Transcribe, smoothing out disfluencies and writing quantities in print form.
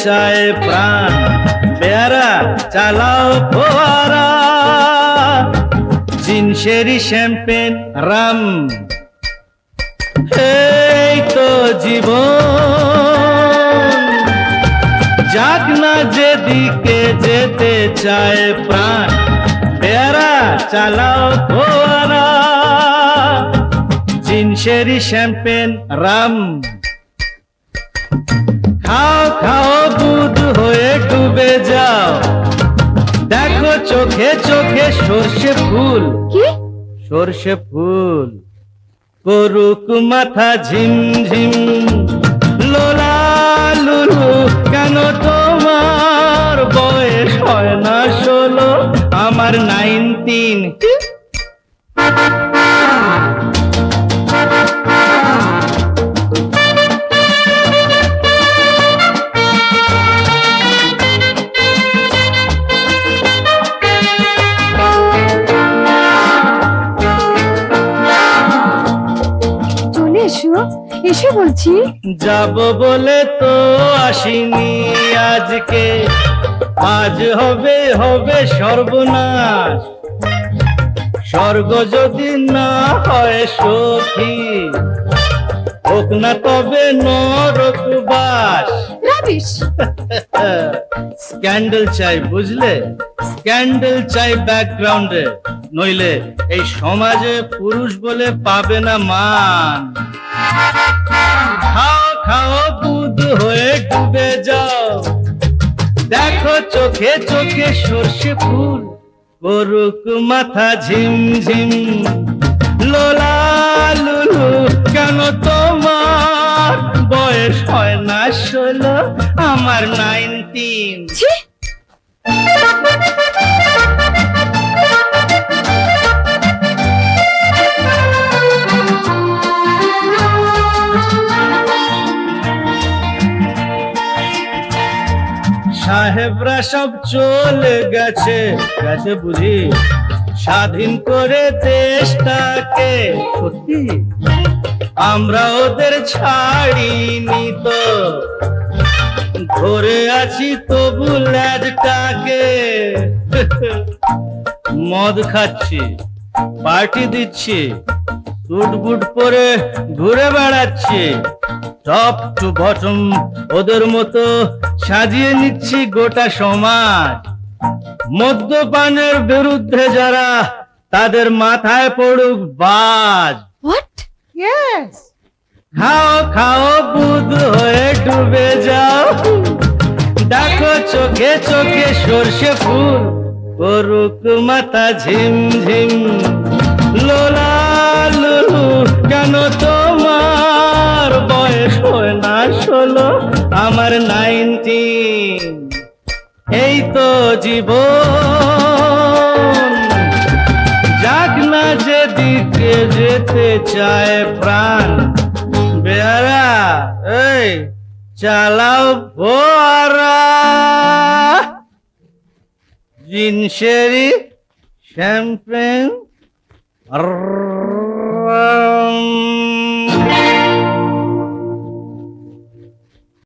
চায় প্রাণ, বেয়ারা চালাও ফোয়ারা, জিনসেরি শ্যাম্পেন রাম, এই তো জীবন। যাক না যেদিকে যেতে চায় প্রাণ, বেয়ারা চালাও ফোয়ারা, জিনসেরি শ্যাম্পেন রাম। খাও খাও দুধ হয়ে ডুবে যাও, দেখো চোখে চোখে সর্ষে ফুল। কি? সর্ষে ফুল করুক মাথা ঝিমঝিম, লোলা লুলু কেন তোমার বয়স হয় না 16, আমার 19। চলে এসো, এসে বলছি। যাব বলে তো আসিনি আজকে, আজ হবে হবে সর্বনাশ। স্বর্গ যদি না হয় সখী, হোক না তবে নরকবাস। রাবিশ। স্ক্যান্ডেল চাই বুঝলে, স্ক্যান্ডেল চাই ব্যাকগ্রাউন্ডে, নইলে এই সমাজে পুরুষ বলে পাবে না মান। খাও খাও দুধ হয়ে ডুবে যাও, দেখো চোখে চোখে সর্ষে ফুল করুক মাথা ঝিমঝিম, লোলা লুলু কেন তোমার বয়স হয় না 16, আমার 19। ছি! সাহেবরা সব চলে গেছে, গেছে বুঝি স্বাধীন করে দেশটাকে। সত্যি আমরা ওদের ছাড়িনি তো, ধরে আছি তবু ল্যাজটাকে। মদ খাচ্ছি, পার্টি দিচ্ছি, স্যুট বুট পরে ঘুরে বেড়াচ্ছি, টপ টু বটম ওদের মতো সাজিয়ে নিচ্ছি গোটা সমাজ। মদ্যপানের বিরুদ্ধে যারা, তাদের মাথায় পড়ুক বাজ। হোয়াট? ইয়েস, খাও খাও বুধ হয়ে ডুবে যাও, দেখো চোখে চোখে সর্ষে ফুল করুক মাথা ঝিমঝিম, লোলা লুলু কেন তোমার বয়স হয় না 16, আমার 19। এই তো জীবন, যাক না যেদিকে যেতে চায় প্রাণ, বেয়ারা এই চালাও ফোয়ারা, জিনসেরি শ্যাম্পেন